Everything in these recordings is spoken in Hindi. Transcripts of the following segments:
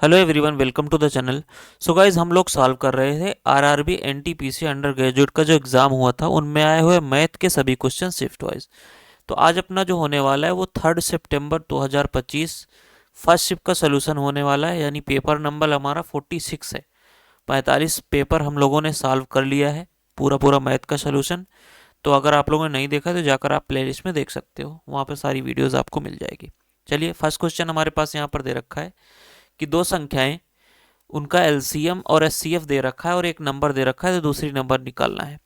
Hello everyone, welcome to the channel. So guys, हम लोग सॉल्व कर रहे थे आरआरबी एनटीपीसी अंडर ग्रेजुएट का जो एग्ज़ाम हुआ था उनमें आए हुए मैथ के सभी क्वेश्चन शिफ्ट वाइज। तो आज अपना जो होने वाला है वो 3 सितंबर 2025 फर्स्ट शिफ्ट का सोल्यूशन होने वाला है, यानी पेपर नंबर हमारा 46 है। 45 पेपर हम लोगों ने सॉल्व कर लिया है, पूरा पूरा मैथ का सोल्यूशन। तो अगर आप लोगों ने नहीं देखा तो जाकर आप प्लेलिस्ट में देख सकते हो, वहाँ पर सारी वीडियोज़ आपको मिल जाएगी। चलिए, फर्स्ट क्वेश्चन हमारे पास यहाँ पर दे रखा है कि दो संख्याएं, उनका एलसीएम और एचसीएफ दे रखा है और एक नंबर दे रखा है, तो दूसरी नंबर निकालना है।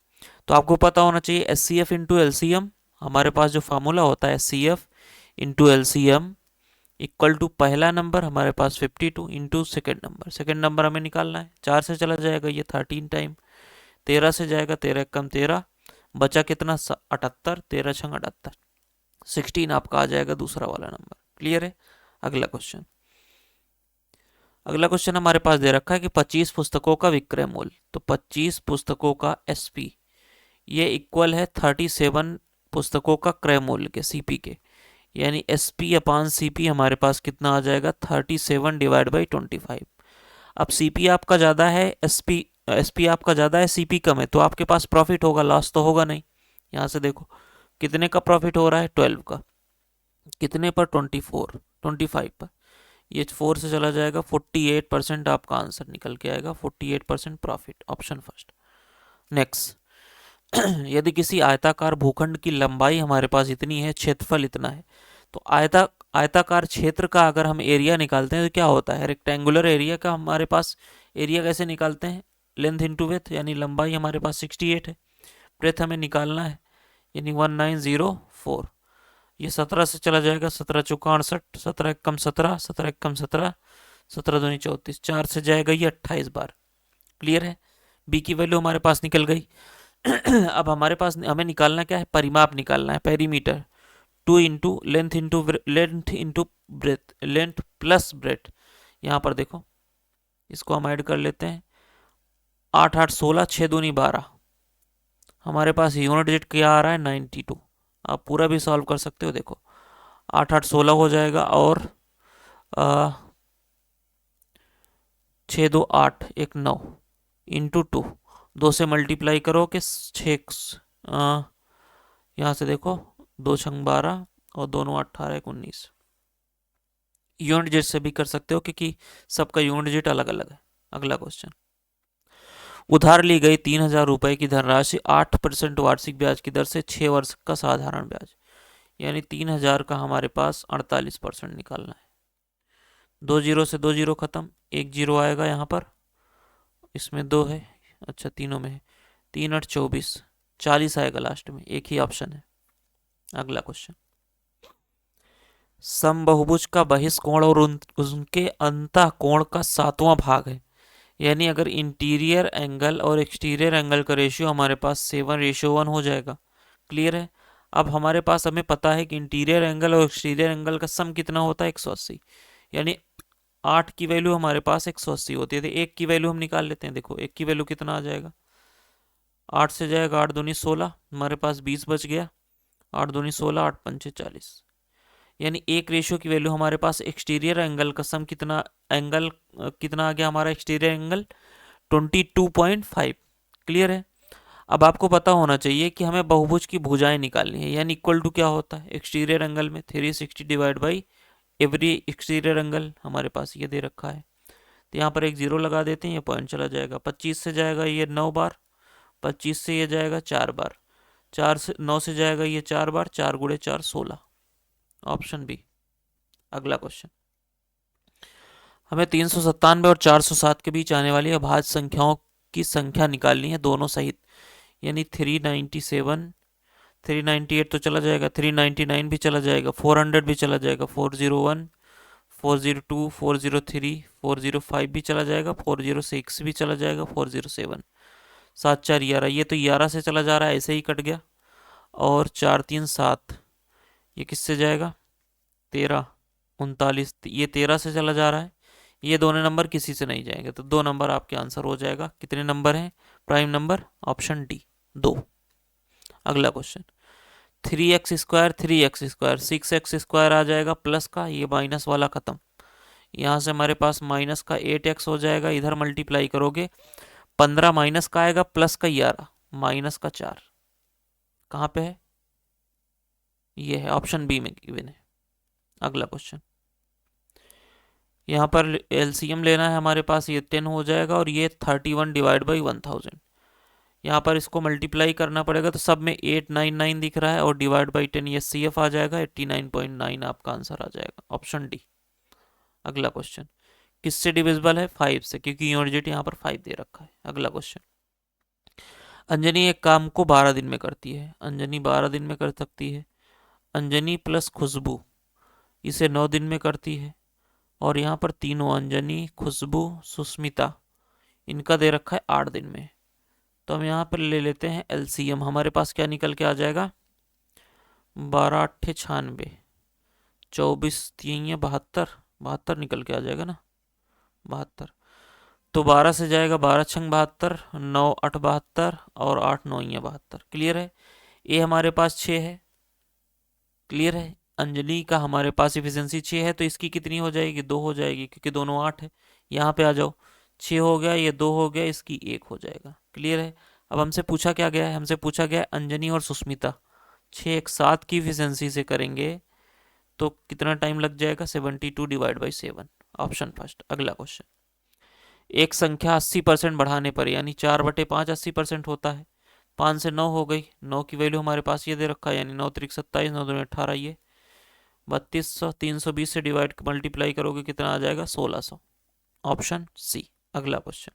तो आपको पता होना चाहिए एचसीएफ इंटू एलसीएम। हमारे पास जो फार्मूला होता है HCF into LCM equal to पहला नंबर हमारे पास 52 into second number. Second number हमें निकालना है, 4 से चला जाएगा ये 13 टाइम, 13 से जाएगा 13 कम 13, बचा कितना 78, 13 छंग 78, 16 आपका आ जाएगा दूसरा वाला नंबर। क्लियर है। अगला क्वेश्चन, अगला क्वेश्चन हमारे पास दे रखा है कि 25 पुस्तकों का विक्रय मूल्य। तो 25 पुस्तकों का एसपी ये इक्वल है 37 पुस्तकों का क्रय मूल्य के सीपी के, यानी एसपी अपान सीपी हमारे पास कितना आ जाएगा 37 डिवाइड बाई 25। अब सीपी आपका ज़्यादा है, एसपी एसपी आपका ज़्यादा है, सीपी कम है, तो आपके पास प्रॉफिट होगा, लॉस तो होगा नहीं। यहाँ से देखो कितने का प्रॉफिट हो रहा है 12 का, कितने पर 25 पर, ये 4 से चला जाएगा 48% आपका आंसर निकल के आएगा, 48% प्रॉफिट, ऑप्शन फर्स्ट। नेक्स्ट, यदि किसी आयताकार भूखंड की लंबाई हमारे पास इतनी है, क्षेत्रफल इतना है, तो आयताकार क्षेत्र का अगर हम एरिया निकालते हैं तो क्या होता है, रेक्टेंगुलर एरिया का हमारे पास एरिया कैसे निकालते हैं, लेंथ इंटू विड्थ, यानी लंबाई हमारे पास 68 है, ब्रेथ हमें निकालना है यानी 1904। ये 17 से चला जाएगा, 17 चौका 68, 17 एक कम 17, 17 एक कम 17, 17 दूनी 34, 4 से जाएगा ये 28 बार। क्लियर है। बी की वैल्यू हमारे पास निकल गई। अब हमारे पास हमें निकालना क्या है, परिमाप निकालना है, perimeter. 2 into length into breadth, length plus breadth. यहाँ पर देखो, इसको हम ऐड कर लेते हैं, 8 8 16, 6 दूनी 12, हमारे पास यूनिट डिजिट क्या आ रहा है 92। आप पूरा भी सॉल्व कर सकते हो, देखो 8 8 16 हो जाएगा और 6 2 8 1 9 इंटू 2, 2 से मल्टीप्लाई करो कि 6, यहाँ से देखो 2 छंग 12 और दोनों 18 1 19। यूनिट डिजिट से भी कर सकते हो क्योंकि सबका यूनिट डिजिट अलग अलग है। अगला क्वेश्चन, उधार ली गई 3,000 रुपए की धनराशि 8% वार्षिक ब्याज की दर से 6 वर्ष का साधारण ब्याज, यानी 3,000 का हमारे पास 48% निकालना है। 2 जीरो से 2 जीरो खत्म, 1 जीरो आएगा यहाँ पर, इसमें 2 है, अच्छा तीनों में है, 3 8 24, 40 आएगा लास्ट में, एक ही ऑप्शन है। अगला क्वेश्चन, समबहुभुज का बहिष्कोण और उनके अंतः कोण का 7वां भाग है, यानी अगर इंटीरियर एंगल और एक्सटीरियर एंगल का रेशियो हमारे पास 7:1 हो जाएगा। क्लियर है। अब हमारे पास हमें पता है कि इंटीरियर एंगल और एक्सटीरियर एंगल का सम कितना होता है 180, यानी 8 की वैल्यू हमारे पास 180 होती है, तो 1 की वैल्यू हम निकाल लेते हैं। देखो 1 की वैल्यू कितना आ जाएगा, 8 से जाएगा 8 दूनी 16, हमारे पास 20 बच गया, 8 दूनी 16, 8 पंचे 40, यानी एक रेशियो की वैल्यू हमारे पास एक्सटीरियर एंगल का सम कितना, एंगल कितना आ गया हमारा एक्सटीरियर एंगल 22.5। क्लियर है। अब आपको पता होना चाहिए कि हमें बहुभुज की भुजाएं निकालनी है, यानी इक्वल टू क्या होता है एक्सटीरियर एंगल में 360 divide by every exterior angle, हमारे पास ये दे रखा है, तो यहाँ पर एक जीरो लगा देते हैं, ये पॉइंट चला जाएगा। 25 से जाएगा ये 9 बार, 25 से ये जाएगा 4 बार, 4 से 9 से जाएगा ये 4 बार, 4 गुड़े 4 16, ऑप्शन बी। अगला क्वेश्चन, हमें 397 और 407 के बीच आने वाली अभाज्य संख्याओं की संख्या निकालनी है दोनों सहित, यानी 397, 398 तो चला जाएगा, 399 भी चला जाएगा, 400 भी चला जाएगा, 401, 402, 403, 405 भी चला जाएगा, 406 भी चला जाएगा, 407, 7 4 11, ये तो 11 से चला जा रहा है, ऐसे ही कट गया, और 4 3 7, ये किससे जाएगा 13 39, ये 13 से चला जा रहा है, ये दोनों नंबर किसी से नहीं जाएंगे, तो 2 नंबर आपके आंसर हो जाएगा। कितने नंबर हैं प्राइम नंबर, ऑप्शन डी 2। अगला question, 3x square 3x square 6x square आ जाएगा प्लस का, ये माइनस वाला खत्म, यहाँ से हमारे पास माइनस का 8x हो जाएगा, इधर मल्टीप्लाई करोगे 15 माइनस का आएगा प्लस का 11 माइनस का 4। कहाँ पे है? ये है ऑप्शन बी में गिवन है। अगला क्वेश्चन, यहाँ पर एलसीएम लेना है हमारे पास, ये 10 हो जाएगा और ये 31 डिवाइड बाई 1000। यहाँ पर इसको मल्टीप्लाई करना पड़ेगा तो सब में 899 दिख रहा है और डिवाइड बाई 10 ये CF आ जाएगा, 89.9 आपका आंसर आ जाएगा, ऑप्शन डी। अगला क्वेश्चन, किससे डिविजिबल है? 5 से, क्योंकि यूनिट यहाँ पर 5 दे रखा है। अगला क्वेश्चन, अंजनी एक काम को 12 दिन में करती है। अंजनी 12 दिन में कर सकती है। अंजनी प्लस खुशबू इसे 9 दिन में करती है। और यहाँ पर तीनों अंजनी, खुशबू, सुस्मिता, इनका दे रखा है 8 दिन में। तो हम यहाँ पर ले लेते हैं एलसीएम। हमारे पास क्या निकल के आ जाएगा? 12 अट्ठे 96, 24 3 72, 72 निकल के आ जाएगा ना, 72। तो 12 से जाएगा 12 छंग 72, 9 8 72 और 8 9 72। क्लियर है? ये हमारे पास 6 है। क्लियर है? अंजलि का हमारे पास इफिशियंसी 6 है, तो इसकी कितनी हो जाएगी? 2 हो जाएगी, क्योंकि दोनों 8 है। यहाँ पे आ जाओ, 6 हो गया, ये 2 हो गया, इसकी 1 हो जाएगा। क्लियर है? अब हमसे पूछा क्या गया है? हमसे पूछा गया है अंजनी और सुस्मिता 6 एक साथ की इफिशियंसी से करेंगे तो कितना टाइम लग जाएगा? 72 डिवाइड बाई 7, ऑप्शन फर्स्ट। अगला क्वेश्चन, एक संख्या 80% बढ़ाने पर, यानी 4/5 80% होता है। 5 से 9 हो गई, 9 की वैल्यू हमारे पास ये दे रखा है, यानी 9 त्रिक 27, 9 दूनी 18, ये 3200। 320 से डिवाइड मल्टीप्लाई करोगे कितना आ जाएगा? 1600, ऑप्शन सी। अगला क्वेश्चन,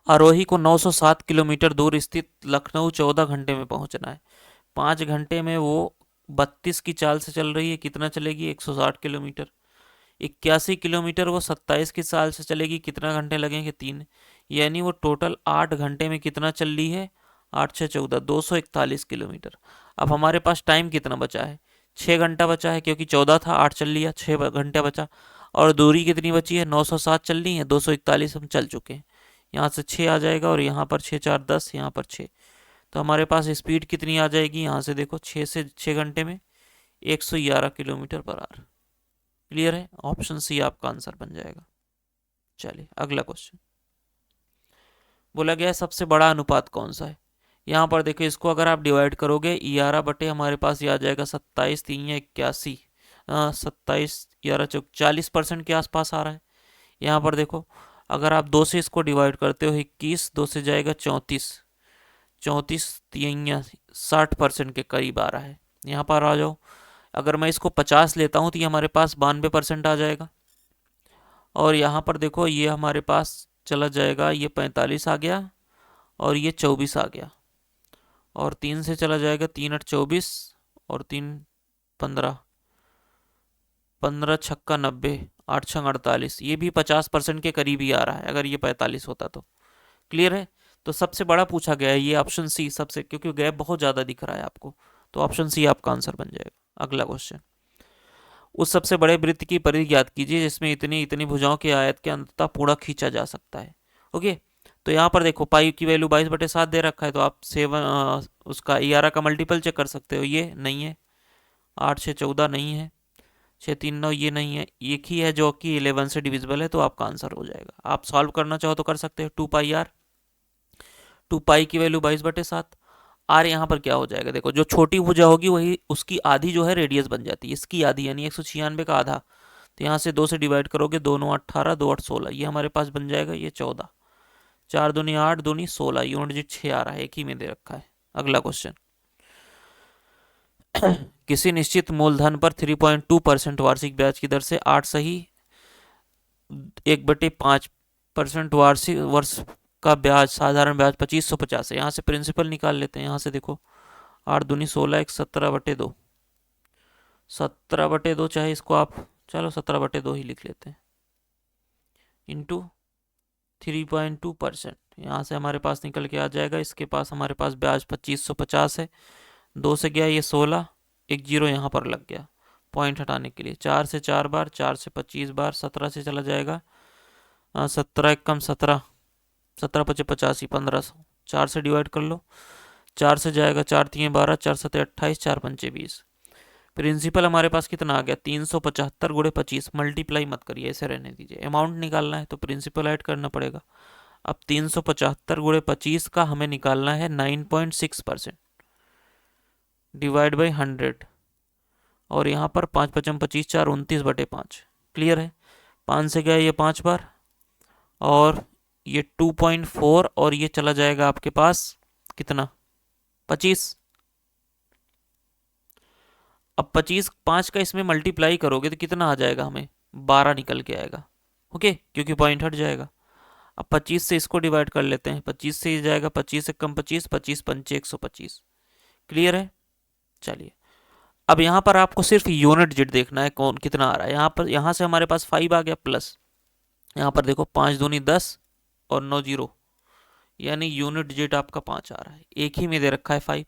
आरोही को 907 किलोमीटर दूर स्थित लखनऊ 14 घंटे में पहुंचना है। 5 घंटे में वो 32 की चाल से चल रही है, कितना चलेगी? 160 किलोमीटर। 81 किलोमीटर वो 27 की चाल से चलेगी, कितना घंटे लगेंगे? 3। यानी वो टोटल 8 घंटे में कितना चल रही है? 8 6 14, 241 किलोमीटर। अब हमारे पास टाइम कितना बचा है? 6 घंटा बचा है, क्योंकि 14 था, 8 चल लिया, 6 घंटा बचा। और दूरी कितनी बची है? 907 चल रही है, 241 हम चल चुके हैं। यहाँ से 6 आ जाएगा और यहाँ पर 6 4 10, यहाँ पर 6। तो हमारे पास स्पीड कितनी आ जाएगी? यहाँ से देखो, 6 घंटे में 111 किलोमीटर पर आवर। क्लियर है? ऑप्शन सी आपका आंसर बन जाएगा। चलिए अगला क्वेश्चन, बोला गया है सबसे बड़ा अनुपात कौन सा है। यहाँ पर देखो, इसको अगर आप डिवाइड करोगे 11 बटे हमारे पास ये आ जाएगा 27 3 81, 27 11 40% के आसपास आ रहा है। यहाँ पर देखो, अगर आप 2 से इसको डिवाइड करते हो 21, 2 से जाएगा 34, 34 3 60% के करीब आ रहा है। यहाँ पर आ जाओ, अगर मैं इसको 50 लेता हूँ तो ये हमारे पास 92% आ जाएगा। और यहाँ पर देखो, ये हमारे पास चला जाएगा, ये 45 आ गया और ये 24 आ गया। और 3 से चला जाएगा, 3 8 24 और 3 15, 15 छक्का 90, 8 छंग 48, ये भी 50% के करीब ही आ रहा है अगर ये 45 होता तो। क्लियर है? तो सबसे बड़ा पूछा गया है ये ऑप्शन सी सबसे, क्योंकि गैप बहुत ज़्यादा दिख रहा है आपको, तो ऑप्शन सी आपका आंसर बन जाएगा। अगला क्वेश्चन, उस सबसे बड़े वृत्त की परिधि ज्ञात कीजिए जिसमें इतनी इतनी भुजाओं के आयत के अंततः पूरा खींचा जा सकता है। ओके, तो यहाँ पर देखो, पाई की वैल्यू 22/7 दे रखा है, तो आप 7 उसका 11 का मल्टीपल चेक कर सकते हो। ये नहीं है, 8 6 14 नहीं है, 6 3 9 ये नहीं है, एक ही है जो कि 11 से डिविजिबल है, तो आपका आंसर हो जाएगा। आप सॉल्व करना चाहो तो कर सकते हो। 2πr, 2 पाई की वैल्यू 22/7। आर यहाँ पर क्या हो जाएगा? देखो, जो छोटी भुजा होगी वही उसकी आधी जो है रेडियस बन जाती है, इसकी आधी, यानी 196 का आधा। तो यहाँ से 2 से डिवाइड करोगे, 2 9 18, 2 8 16, ये हमारे पास बन जाएगा, ये 14, 4 दूनी 8, दूनी 16, यूनिट डिजिट 6 आ रहा है, एक ही में दे रखा है। अगला क्वेश्चन, किसी निश्चित मूलधन पर 3.2% वार्षिक ब्याज की दर से 8 सही 1/5% वार्षिक वर्ष का ब्याज, साधारण ब्याज 2550 है। यहाँ से प्रिंसिपल निकाल लेते हैं। यहाँ से देखो, 8 दूनी 16, एक 17/2, 17/2, चाहे इसको आप, चलो 17/2 ही लिख लेते हैं, इंटू 3.2%। यहाँ से हमारे पास निकल के आ जाएगा, इसके पास हमारे पास ब्याज 2550 है। 2 से गया ये 16, एक जीरो यहाँ पर लग गया पॉइंट हटाने के लिए। 4 से 4 बार, 4 से 25 बार, 17 से चला जाएगा, 17 एक कम 17, 17 पचे 85, 1500। 4 से डिवाइड कर लो, 4 से जाएगा, 4 3 12, 4 7 28, 4 5 20। प्रिंसिपल हमारे पास कितना आ गया 375 गुणे 25, मल्टीप्लाई मत करिए, ऐसे रहने दीजिए। अमाउंट निकालना है तो प्रिंसिपल ऐड करना पड़ेगा। अब 375 गुणे 25 का हमें निकालना है 9.6% डिवाइड बाई 100, और यहाँ पर 5 पचम 25 4 29/5। क्लियर है? 5 से गया ये 5 बार, और ये 2.4, और ये चला जाएगा आपके पास कितना 25। अब 25 5 का इसमें मल्टीप्लाई करोगे तो कितना आ जाएगा, हमें 12 निकल के आएगा। ओके, क्योंकि पॉइंट हट जाएगा। अब 25 से इसको डिवाइड कर लेते हैं, 25 से ये जाएगा 25 से कम 25, 25 पंचे 125। क्लियर है? चलिए, अब यहाँ पर आपको सिर्फ यूनिट डिजिट देखना है कौन कितना आ रहा है। यहाँ पर यहाँ से हमारे पास 5 आ गया प्लस, यहाँ पर देखो 5 दूनी 10 और 9 जीरो, यानी यूनिट डिजिट आपका 5 आ रहा है। एक ही में दे रखा है 5,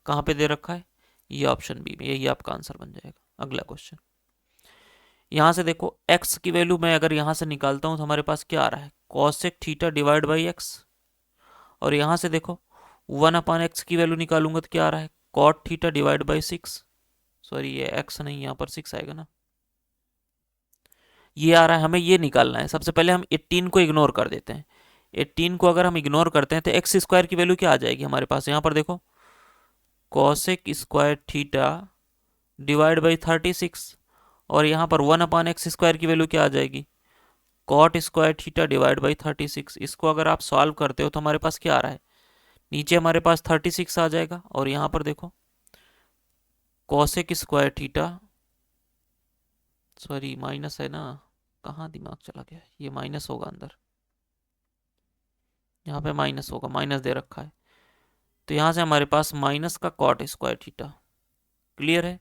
कहाँ पे दे रखा है, ये ऑप्शन बी में, यही आपका आंसर बन जाएगा। अगला क्वेश्चन, यहाँ से देखो x की वैल्यू मैं अगर यहाँ से निकालता हूँ तो हमारे पास क्या आ रहा है, cosec theta divide by x. और यहाँ से देखो 1/x की वैल्यू निकालूंगा तो क्या आ रहा है, cot theta divide by 6। Sorry, ये x नहीं, यहाँ पर 6 आएगा ना, ये आ रहा है। हमें ये निकालना है। सबसे पहले हम 18 को इग्नोर कर देते हैं। 18 को अगर हम इग्नोर करते हैं तो एक्स स्क्वायर की वैल्यू क्या आ जाएगी हमारे पास, यहाँ पर देखो cosec square theta divide by 36, और यहाँ पर 1/x² की वैल्यू क्या आ जाएगी, cot square theta divide by 36। इसको अगर आप सॉल्व करते हो तो हमारे पास क्या आ रहा है, नीचे हमारे पास 36 आ जाएगा, और यहाँ पर देखो cosec square theta, sorry minus है ना, कहाँ दिमाग चला गया, ये माइनस होगा अंदर, यहाँ पे माइनस होगा, माइनस दे रखा है, तो यहाँ से हमारे पास माइनस का कॉट स्क्वायर थीटा। क्लियर है?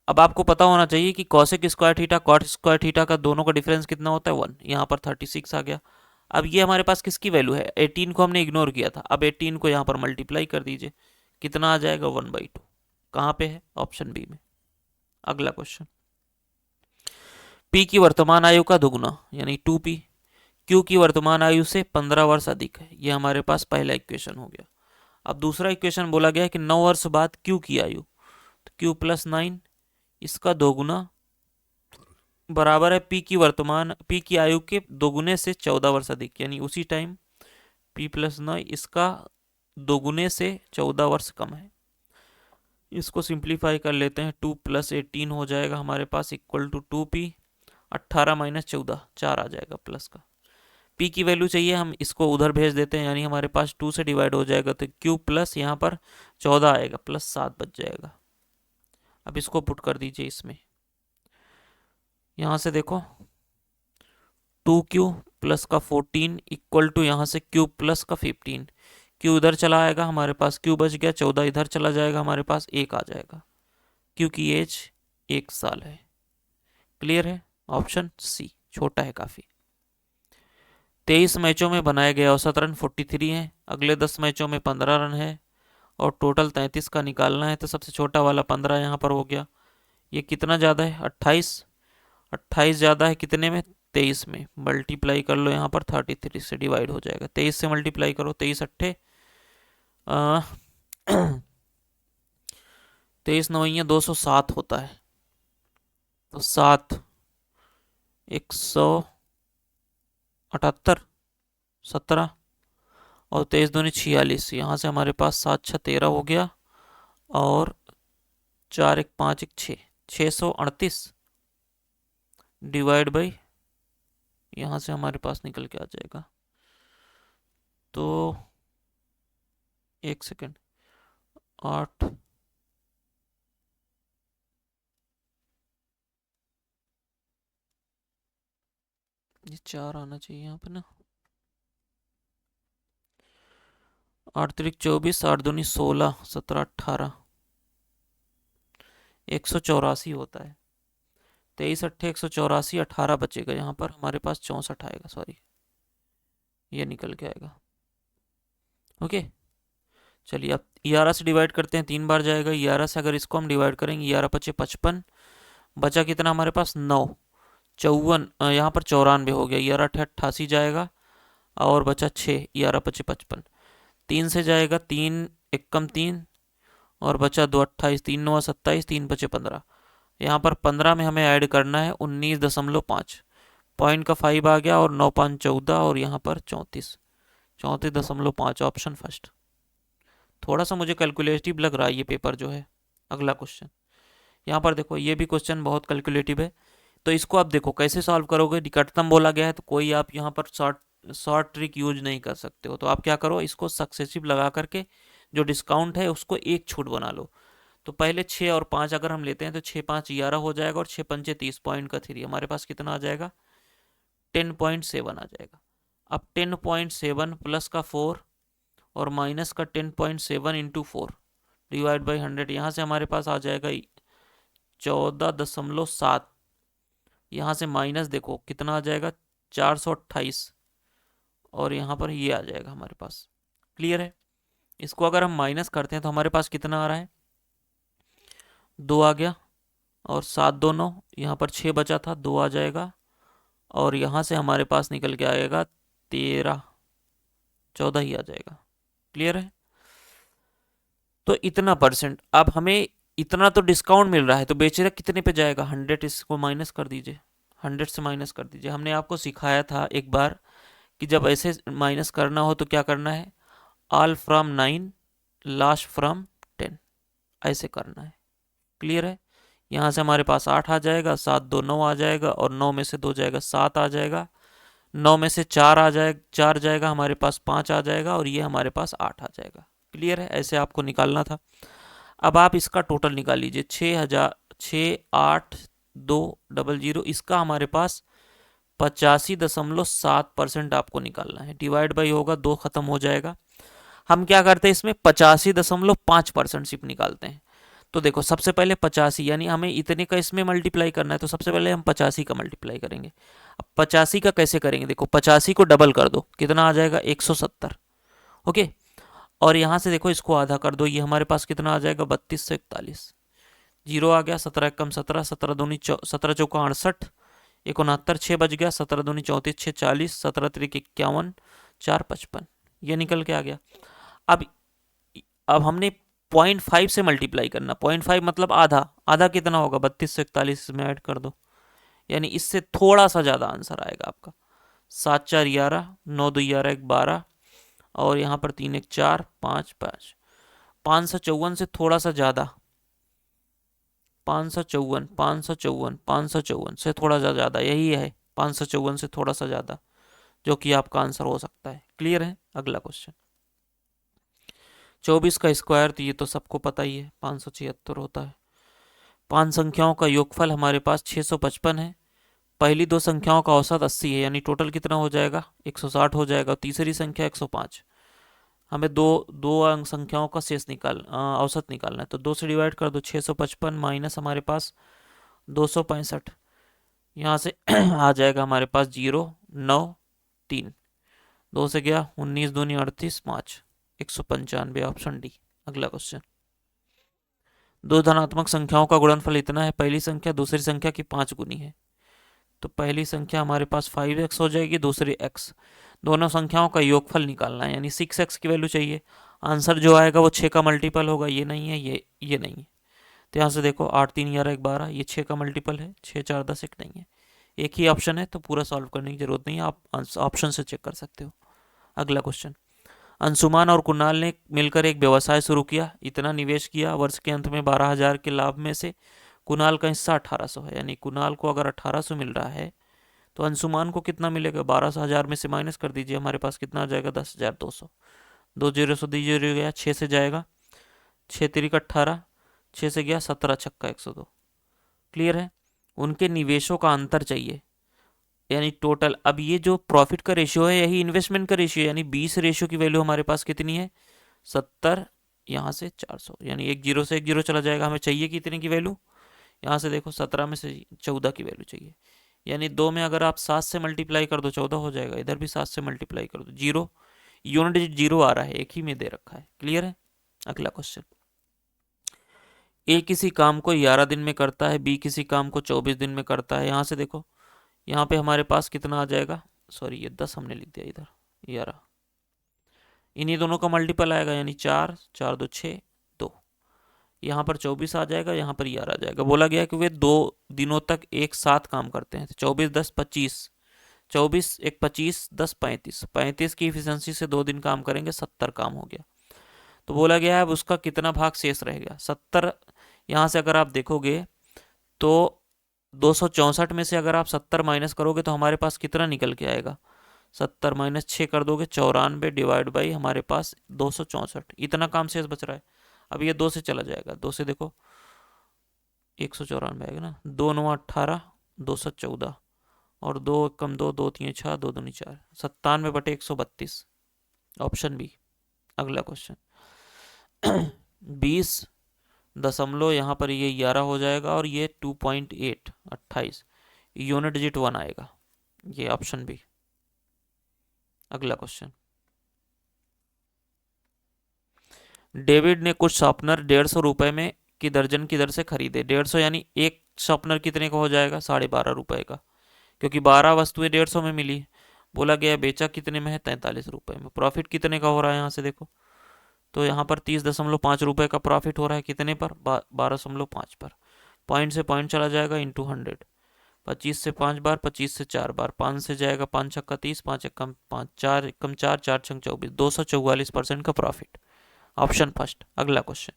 अब आपको पता होना चाहिए कि cosec square theta cot square theta का दोनों का डिफरेंस कितना होता है 1। यहाँ पर 36 आ गया। अब ये हमारे पास किसकी वैल्यू है, 18 को हमने इग्नोर किया था। अब 18 को यहाँ पर मल्टीप्लाई कर दीजिए, कितना आ जाएगा 1/2। कहाँ पे है, ऑप्शन बी में। अगला क्वेश्चन, पी की वर्तमान आयु का दुगुना यानी 2p क्यू की वर्तमान आयु से 15 वर्ष अधिक है। ये हमारे पास पहला इक्वेशन हो गया। अब दूसरा इक्वेशन बोला गया है कि 9 वर्ष बाद क्यू की आयु, तो क्यू प्लस 9 इसका दोगुना बराबर है पी की आयु के दोगुने से 14 वर्ष अधिक, यानी उसी टाइम पी प्लस 9 इसका दोगुने से 14 वर्ष कम है। इसको सिंप्लीफाई कर लेते हैं, 2 + 18 हो जाएगा हमारे पास इक्वल टू 2p, 18 - 14 4 आ जाएगा प्लस का। p की वैल्यू चाहिए, हम इसको उधर भेज देते हैं, यानी हमारे पास 2 से डिवाइड हो जाएगा, तो q प्लस यहाँ पर 14 आएगा प्लस 7 बच जाएगा। अब इसको पुट कर दीजिए इसमें, यहाँ से देखो 2q प्लस का 14 इक्वल टू यहाँ से q प्लस का 15। q इधर चला आएगा, हमारे पास q बच गया, 14 इधर चला जाएगा, हमारे पास 1 आ जाएगा। q की एज 1 साल है। क्लियर है? ऑप्शन सी छोटा है काफ़ी। 23 मैचों में बनाए गए औसत रन 43 हैं। अगले 10 मैचों में 15 रन है, और टोटल 33 का निकालना है। तो सबसे छोटा वाला 15 यहाँ पर हो गया। ये कितना ज़्यादा है, 28। 28 ज़्यादा है कितने में, 23 में। मल्टीप्लाई कर लो, यहाँ पर 33 से डिवाइड हो जाएगा। 23 से मल्टीप्लाई करो, 23 अट्ठे 23 9 207 होता है, तो 7 178 17 और 23 दूनी 46। यहाँ से हमारे पास 7 6 13 हो गया, और 4 1 5 1 6 638 डिवाइड बाई, यहाँ से हमारे पास निकल के आ जाएगा, तो 1 सेकेंड 8 ये 4 आना चाहिए यहाँ पे ना, 8 3 24 8 दूनी 16 17 18 184 होता है। 23 अट्ठे 184, 18 बचेगा, यहाँ पर हमारे पास 64 आएगा, सॉरी ये निकल के आएगा। ओके, चलिए अब 11 से डिवाइड करते हैं, 3 बार जाएगा। 11 से अगर इसको हम डिवाइड करेंगे, 11 पचे 55, बचा कितना हमारे पास 9 54, यहाँ पर 94 हो गया। 11 अट्ठे 88 जाएगा, और बचा 6, 11 पचे 55। 3 से जाएगा, 3 1 कम 3, और बचा 2 28, 3 9 27, 3 बचे 15। यहाँ पर 15 में हमें ऐड करना है 19.5, पॉइंट का 5 आ गया और 9 5 14 और यहाँ पर 34.5 ऑप्शन फर्स्ट। थोड़ा सा मुझे कैलकुलेटिव लग रहा है ये पेपर जो है। अगला क्वेश्चन, यहाँ पर देखो ये भी क्वेश्चन बहुत कैलकुलेटिव है। तो इसको आप देखो कैसे सॉल्व करोगे। निकटतम बोला गया है तो कोई आप यहाँ पर शॉर्ट ट्रिक यूज नहीं कर सकते हो। तो आप क्या करो, इसको सक्सेसिव लगा करके जो डिस्काउंट है उसको एक छूट बना लो। तो पहले 6 और 5 अगर हम लेते हैं तो 6 5 11 हो जाएगा और 6 पंचे 30, पॉइंट का 3 हमारे पास कितना आ जाएगा 10.7 आ जाएगा। अब 10.7 प्लस का 4 और माइनस का 10.7 इंटू 4 डिवाइड बाई 100, यहाँ से हमारे पास आ जाएगा 14.7। यहाँ से माइनस देखो कितना आ जाएगा 428 और यहाँ पर ये आ जाएगा हमारे पास। क्लियर है। इसको अगर हम माइनस करते हैं तो हमारे पास कितना आ रहा है 2 आ गया और 7 2 9, यहाँ पर 6 बचा था 2 आ जाएगा और यहाँ से हमारे पास निकल के आएगा 13 14 ही आ जाएगा। क्लियर है। तो इतना परसेंट, अब हमें इतना तो डिस्काउंट मिल रहा है तो बेचारा कितने पे जाएगा 100, इसको माइनस कर दीजिए 100 से माइनस कर दीजिए। हमने आपको सिखाया था एक बार कि जब ऐसे माइनस करना हो तो क्या करना है, ऑल फ्रॉम 9 लास्ट फ्रॉम 10 ऐसे करना है। क्लियर है। यहाँ से हमारे पास 8 आ जाएगा, 7 2 9 आ जाएगा और 9 में से 2 जाएगा 7 आ जाएगा, 9 में से 4 आ जाएगा 4 जाएगा हमारे पास 5 आ जाएगा और ये हमारे पास 8 आ जाएगा। क्लियर है। ऐसे आपको निकालना था। अब आप इसका टोटल निकाल लीजिए 6,8,2,0,0, इसका हमारे पास 85.7% आपको निकालना है। डिवाइड बाई होगा 2 खत्म हो जाएगा। हम क्या करते हैं इसमें 85.5% सिर्फ निकालते हैं। तो देखो सबसे पहले 85 यानी हमें इतने का इसमें मल्टीप्लाई करना है तो सबसे पहले हम 85 का मल्टीप्लाई करेंगे। अब 85 का कैसे करेंगे, देखो 85 को डबल कर दो कितना आ जाएगा 170। ओके, और यहाँ से देखो इसको आधा कर दो, ये हमारे पास कितना आ जाएगा 32 से 41, जीरो आ गया, 17 कम 17, 17 दूनी 17 चौका 68, 69 6 बज गया, 17 दूनी 34 6 40, 17 तिरिक 51 4 55, ये निकल के आ गया। अब हमने 0.5 से मल्टीप्लाई करना, 0.5 मतलब आधा, आधा कितना होगा 32 से 41 में ऐड कर दो, यानी इससे थोड़ा सा ज़्यादा आंसर आएगा आपका। 7 4 11, 9 2 11 1 12 और यहाँ पर 3 1 4 5 5, 554 से थोड़ा सा ज़्यादा, 554 से थोड़ा सा ज़्यादा, यही है 554 से थोड़ा सा ज़्यादा, जो कि आपका आंसर हो सकता है। क्लियर है। अगला क्वेश्चन, 24 का स्क्वायर तो ये तो सबको पता ही है 576 होता है। 5 संख्याओं का योगफल हमारे पास 655 है। पहली 2 संख्याओं का औसत 80 है, यानी टोटल कितना हो जाएगा 160 हो जाएगा। तीसरी संख्या 105, हमें दो अंक संख्याओं का शेष औसत निकालना है। तो 2 से डिवाइड कर दो, 655 माइनस हमारे पास 265, यहाँ से आ जाएगा हमारे पास 0 9 3, 2 से गया 19 दूनी 38 5, 195 ऑप्शन डी। अगला क्वेश्चन, 2 धनात्मक संख्याओं का गुणनफल इतना है, पहली संख्या दूसरी संख्या की 5 गुनी है। तो पहली संख्या हमारे पास 5x हो जाएगी, दूसरी x, दोनों संख्याओं का योगफल निकालना है, यानी 6x की वैल्यू चाहिए। आंसर जो आएगा वो 6 का मल्टीपल होगा, ये नहीं है ये नहीं है। तो यहाँ से देखो 8 3 11 1 12, ये 6 का मल्टीपल है, 6 4 10 1 नहीं है, एक ही ऑप्शन है तो पूरा सॉल्व करने की जरूरत नहीं है, आप ऑप्शन से चेक कर सकते हो। अगला क्वेश्चन, अंशुमान और कुणाल ने मिलकर एक व्यवसाय शुरू किया, इतना निवेश किया, वर्ष के अंत में 12,000 के लाभ में से कुणाल का हिस्सा 1800 है, यानी कुणाल को अगर 1800 मिल रहा है तो अंशुमान को कितना मिलेगा 12,000 में से माइनस कर दीजिए, हमारे पास कितना आ जाएगा 10,200, 2 जीरो से 2 जीरो गया, 6 से जाएगा 6 तिरिक 18, 6 से गया 17 छक्का 102। क्लियर है। उनके निवेशों का अंतर चाहिए, यानी टोटल। अब ये जो प्रॉफिट का रेशियो है यही इन्वेस्टमेंट का रेशियो, यानी 20 रेशियो की वैल्यू हमारे पास कितनी है 70, यहाँ से 400, यानी 1 जीरो से 1 जीरो चला जाएगा। हमें चाहिए कितने की वैल्यू, यहाँ से देखो 17 में से 14 की वैल्यू चाहिए, यानी 2 में अगर आप 7 से मल्टीप्लाई कर दो 14 हो जाएगा, इधर भी 7 से मल्टीप्लाई कर दो, जीरो यूनिट जीरो आ रहा है, एक ही में दे रखा है। क्लियर है। अगला क्वेश्चन, ए किसी काम को 11 दिन में करता है, बी किसी काम को 24 दिन में करता है। यहाँ से देखो यहाँ पे हमारे पास कितना आ जाएगा, सॉरी ये 10 हमने लिख दिया इधर, 11, इन्हीं दोनों का मल्टीपल आएगा, यानी 4 4 2 6 2, यहाँ पर 24 आ जाएगा, यहाँ पर 11 आ जाएगा। बोला गया है कि वे 2 दिनों तक एक साथ काम करते हैं। 24 10 25, 24 एक 25 10 35, 35 की इफिशियंसी से 2 दिन काम करेंगे, 70 काम हो गया। तो बोला गया है अब उसका कितना भाग शेष रह गया 70। यहाँ से अगर आप देखोगे तो 264 में से अगर आप 70 माइनस करोगे तो हमारे पास कितना निकल के आएगा, 70 माइनस 6 कर दोगे 94 डिवाइड बाई हमारे पास 264, इतना काम शेष बच रहा है। अब ये 2 से चला जाएगा, 2 से देखो 194 आएगा ना, 2 9 18, 214 और 2 कम 2, 2 3 6, 2 2 4, 97/132, ऑप्शन बी। अगला क्वेश्चन 20 दशमलव यहाँ पर ये 11 हो जाएगा और ये 2.8 28, यूनिट डिजिट 1 आएगा, ये ऑप्शन बी। अगला क्वेश्चन डेविड ने कुछ शॉर्पनर 150 रुपए में की दर्जन की दर से खरीदे। 150 यानी एक शॉर्पनर कितने का हो जाएगा, 12.5 रुपए का, क्योंकि 12 वस्तुएं 150 में मिली। बोला गया बेचा कितने में है, 43 रुपए में। प्रॉफिट कितने का हो रहा है यहाँ से देखो, तो यहाँ पर 30.5 रुपए का प्रॉफिट हो रहा है, कितने पर, 12.5 पर। पॉइंट से पॉइंट चला जाएगा इंटू 100, 25 से 5 बार, 25 से 4 बार, 5 से जाएगा 5 छक्का 30, 5 एकम 5, 4 एकम 4, 4 छंग 24, 244% का प्रॉफिट, ऑप्शन फर्स्ट। अगला क्वेश्चन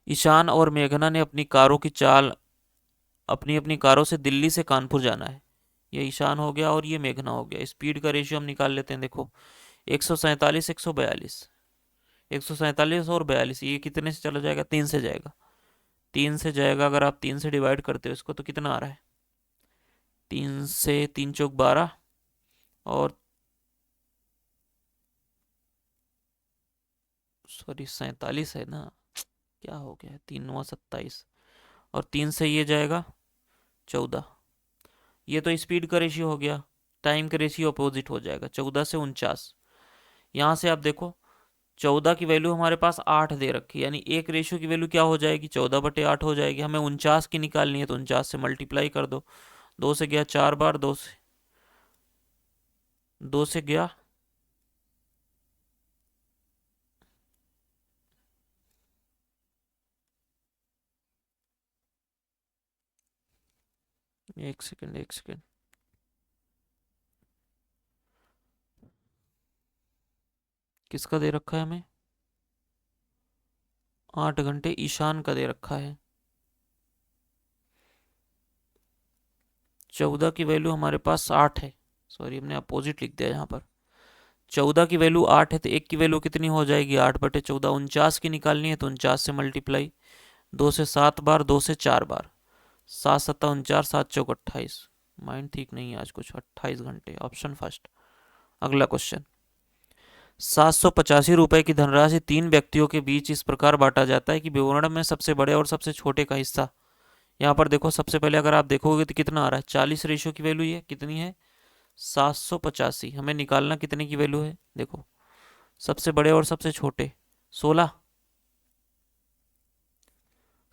ईशान और मेघना ने अपनी कारों की चाल अपनी अपनी कारों से दिल्ली से कानपुर जाना है। ये ईशान हो गया और ये मेघना हो गया। स्पीड का रेशियो हम निकाल लेते हैं, देखो 147 142, 147 और 42, ये कितने से चला जाएगा, 3 से जाएगा, 3 से जाएगा। अगर आप 3 से डिवाइड करते हो इसको तो कितना आ रहा है, 3 से 3 चौक 12 और सॉरी 47 है ना, क्या हो गया, 3 9 27 और 3 से ये जाएगा 14। ये तो स्पीड का रेशियो हो गया, टाइम का रेशियो अपोजिट हो जाएगा, 14 से 49। यहाँ से आप देखो 14 की वैल्यू हमारे पास 8 दे रखी है, यानी एक रेशियो की वैल्यू क्या हो जाएगी, 14/8 हो जाएगी। हमें 49 की निकालनी है तो 49 से मल्टीप्लाई कर दो, 2 से गया 4 बार, 2 से गया 1 सेकेंड 1 सेकेंड, किसका दे रखा है हमें, 8 घंटे ईशान का दे रखा है। 14 की वैल्यू हमारे पास 8 है, सॉरी हमने अपोजिट लिख दिया यहाँ पर। 14 की वैल्यू 8 है तो एक की वैल्यू कितनी हो जाएगी, 8/14। 49 की निकालनी है तो 49 से मल्टीप्लाई, 2 से 7 बार, 2 से 4 बार, 7 सत्ता 49, 7 चौक 28। माइंड ठीक नहीं है आज कुछ, 28 घंटे, ऑप्शन फर्स्ट। अगला क्वेश्चन 785 रुपए की धनराशि 3 व्यक्तियों के बीच इस प्रकार बांटा जाता है कि विवरण में सबसे बड़े और सबसे छोटे का हिस्सा। यहाँ पर देखो सबसे पहले अगर आप देखोगे तो कितना आ रहा है, 40 रेशियो की वैल्यू ये कितनी है, 785। हमें निकालना कितने की वैल्यू है, देखो सबसे बड़े और सबसे छोटे, 16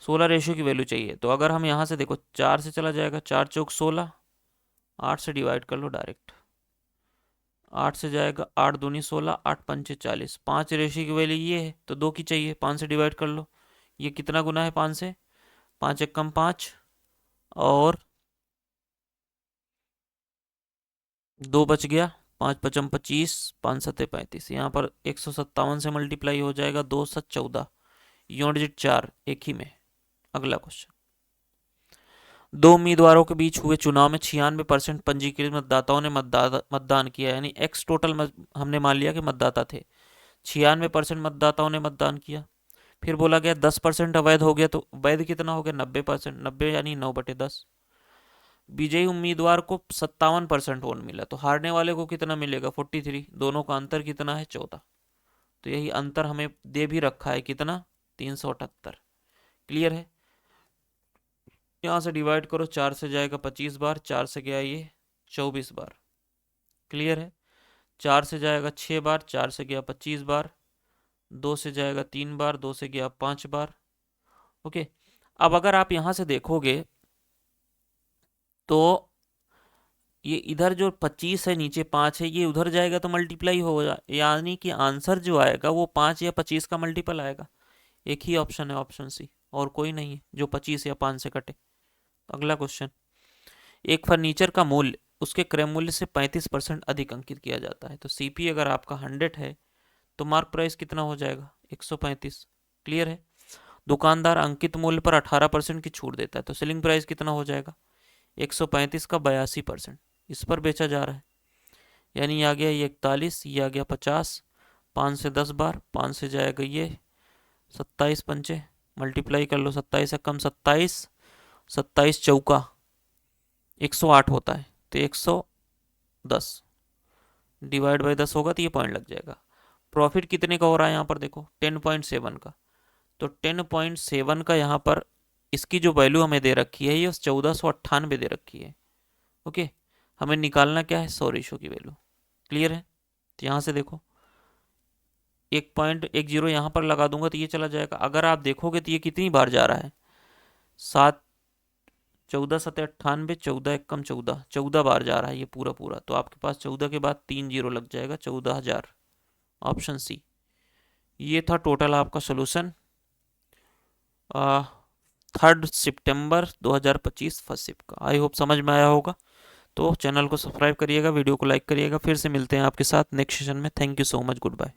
16 रेशियो की वैल्यू चाहिए। तो अगर हम यहाँ से देखो 4 से चला जाएगा, 4 चौक 16, 8 से डिवाइड कर लो डायरेक्ट, 8 से जाएगा 8 दूनी 16, 8 पंचे 40, 5 रेशियो की वैल्यू ये है तो 2 की चाहिए, 5 से डिवाइड कर लो। ये कितना गुना है 5 से, 5 एक कम 5 और 2 बच गया, 5 पचम 25, 5 सत्ते 35। यहाँ पर 157 से मल्टीप्लाई हो जाएगा, 2 7 14, यूनिट डिजिट 4 एक ही में। अगला क्वेश्चन 2 उम्मीदवारों के बीच हुए चुनाव में 96% पंजीकृत मतदाताओं ने मतदान किया, यानी एक्स टोटल हमने मान लिया कि मतदाता थे, 96% मतदाताओं ने मतदान किया। फिर बोला गया 10% अवैध हो गया, तो वैध कितना हो गया, 90%, 90 यानी 9/10। विजयी उम्मीदवार को 57% वोट मिला, तो हारने वाले को कितना मिलेगा, 43। दोनों का अंतर कितना है, 14। तो यही अंतर हमें दे भी रखा है, कितना, 378। क्लियर है। यहाँ से डिवाइड करो, 4 से जाएगा 25 बार, 4 से गया ये 24 बार। क्लियर है। 4 से जाएगा 6 बार, 4 से गया 25 बार, 2 से जाएगा 3 बार, 2 से गया 5 बार। ओके। अब अगर आप यहाँ से देखोगे तो ये इधर जो 25 है नीचे 5 है, ये उधर जाएगा तो मल्टीप्लाई होगा, यानी कि आंसर जो आएगा वो 5 या 25 का मल्टीपल आएगा। एक ही ऑप्शन है, ऑप्शन सी, और कोई नहीं है जो 25 या 5 से कटे। अगला क्वेश्चन, एक फर्नीचर का मूल्य उसके क्रय मूल्य से 35% अधिक अंकित किया जाता है। तो सीपी अगर आपका 100 है तो मार्क प्राइस कितना हो जाएगा, 135। क्लियर है। दुकानदार अंकित मूल्य पर 18% की छूट देता है तो सेलिंग प्राइस कितना हो जाएगा, 135 का 82%। इस पर बेचा जा रहा है, यानी ये आ गया ये 41, ये आ गया 50, 5 से 10 बार, 5 से जाएगा ये 27 पंचे, मल्टीप्लाई कर लो, 27 है कम 27, 27 चौका 108 होता है, तो 110 डिवाइड बाई 10 होगा तो ये पॉइंट लग जाएगा। प्रॉफिट कितने का हो रहा है यहाँ पर देखो, 10.7 का। तो 10.7 का यहाँ पर इसकी जो वैल्यू हमें दे रखी है ये 1498 दे रखी है। ओके, हमें निकालना क्या है, 100 रेशो की वैल्यू। क्लियर है। तो यहाँ से देखो 1.10 यहाँ पर लगा दूंगा तो ये चला जाएगा। अगर आप देखोगे तो ये कितनी बार जा रहा है, 7, 14 7 98, 14 एकम 14, 14 बार जा रहा है ये पूरा पूरा। तो आपके पास 14 के बाद 3 जीरो लग जाएगा, 14,000। Option C. ये था टोटल आपका सोल्यूशन 3 सितंबर 2025 फर्स्ट शिफ्ट का। आई होप समझ में आया होगा। तो चैनल को सब्सक्राइब करिएगा, वीडियो को लाइक करिएगा। फिर से मिलते हैं आपके साथ नेक्स्ट सेशन में। Thank you so much, good bye.